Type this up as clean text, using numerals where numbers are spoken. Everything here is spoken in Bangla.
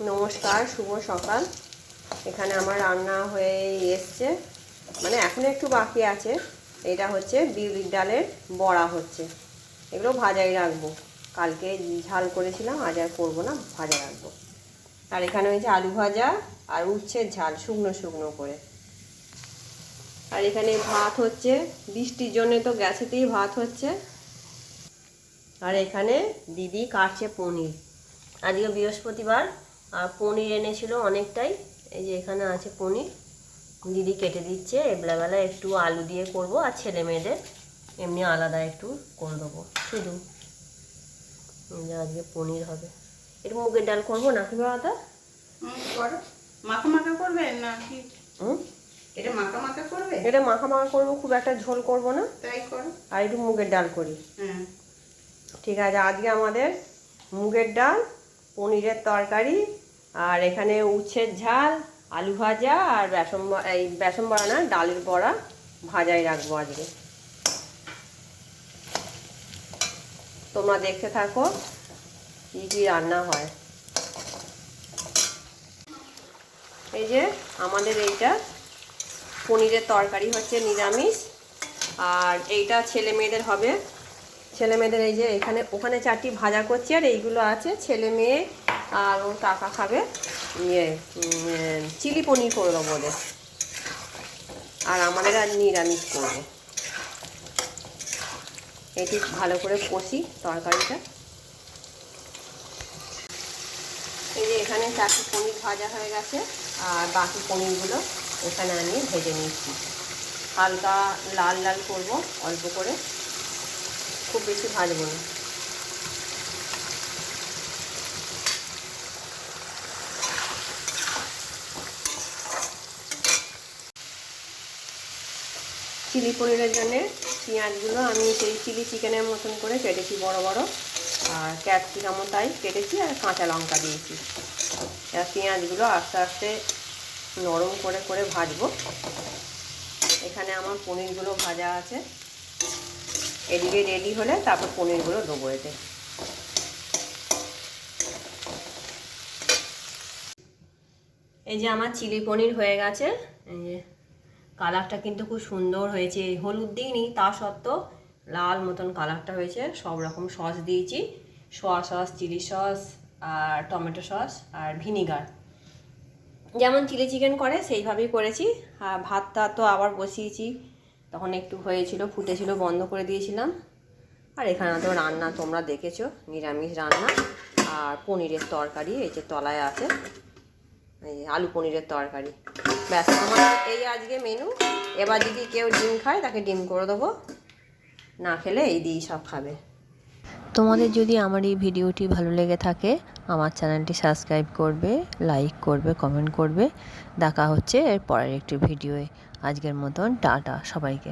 নমস্কার, শুভ সকাল। এখানে আমার রান্না হয়ে এসছে, মানে এখন একটু বাকি আছে। এটা হচ্ছে বিউলির ডালের বড়া হচ্ছে। এগুলো ভাজাই রাখবো, কালকে ঝাল করেছিলাম, আজ আর করবো না, ভাজা রাখবো। আর এখানে হয়েছে আলু ভাজা আর উচ্ছের ঝাল, শুকনো শুকনো করে। আর এখানে ভাত হচ্ছে, বৃষ্টির জন্য তো গ্যাসেতেই ভাত হচ্ছে। আর এখানে দিদি কাটছে পনির। আজকে বৃহস্পতিবার, আর পনির এনেছিল অনেকটাই। এই যে এখানে আছে পনির, দিদি কেটে দিচ্ছে। বেলাবেলা একটু আলু দিয়ে করব, আর ছেলে মেয়েদের এমনি আলাদা একটু করে দেবো। শুধু আজকে পনির হবে। একটু মুগের ডাল করবো নাকি বাবা? মাখা মাখা করবে নাকি? এটা মাখা মাখা করবে? এটা মাখা মাখা করবো, খুব একটা ঝোল করব না। তাই করো। আর একটু মুগের ডাল করি। ঠিক আছে, আজকে আমাদের মুগের ডাল, পনিরের তরকারি, আর এখানে উচ্ছের ঝাল, আলু ভাজা, আর বেসন বড়া না, ডালের বড়া ভাজাই রাখবো আজকে। তোমরা দেখতে থাকো কি কি রান্না হয়। এই যে আমাদের এইটা পনিরের তরকারি হচ্ছে নিরামিষ, আর এইটা ছেলে মেয়েদের হবে। ছেলে মেয়েদের এই যে এখানে ওখানে 4টি ভাজা করছি, আর এইগুলো আছে ছেলে মেয়ে আর ওর কাকা খাবে। চিলি পনির করে দেবো ওদের, আর আমাদের আর নিরামিষ করবো। এটি ভালো করে কষি তরকারিটা। এই যে এখানে 4টি পনির ভাজা হয়ে গেছে, আর বাকি পনিরগুলো এখানে আমি ভেজে নিচ্ছি। হালকা লাল লাল করব, অল্প করে, খুব বেশি ভাজবো না। চিলি পনিরের জন্যে পেঁয়াজগুলো আমি সেই চিলি চিকেনের মতন করে কেটেছি বড় বড়, আর ক্যাপসিকামও তাই কেটেছি, আর কাঁচা লঙ্কা দিয়েছি। আর পেঁয়াজগুলো আস্তে আস্তে নরম করে করে ভাজবো। এখানে আমার পনিরগুলো ভাজা আছে, এদিকে রেডি হলে তারপর পনিরগুলো দেবো এতে। এই যে আমার চিলি পনির হয়ে গেছে। এই যে কালারটা কিন্তু খুব সুন্দর হয়েছে, হলুদ দিইনি, তা সত্ত্বেও লাল মতন কালারটা হয়েছে। সব রকম সস দিয়েছি, সোয়া সস, চিলি সস, আর টমেটো সস, আর ভিনিগার, যেমন চিলি চিকেন করে সেইভাবেই করেছি। আর ভাতটা তো আবার বসিয়েছি, তখন একটু হয়েছিল, ফুটেছিল, বন্ধ করে দিয়েছিলাম। আর এখানে তো রান্না তোমরা দেখেছো, নিরামিষ রান্না। আর পনিরের তরকারি এই যে তলায় আছে, এই আলু পনিরের তরকারি। ব্যাস, তোমার এই আজকে মেনু। এবার যদি কেউ ডিম খায় তাকে ডিম করে দেবো, না খেলে এই দিয়েই সব খাবে। তোমাদের যদি আমার এই ভিডিওটি ভালো লেগে থাকে, আমার চ্যানেলটি সাবস্ক্রাইব করবে, লাইক করবে, কমেন্ট করবে। দেখা হচ্ছে এর পরের একটি ভিডিওয়ে। আজকের মতন টাটা সবাইকে।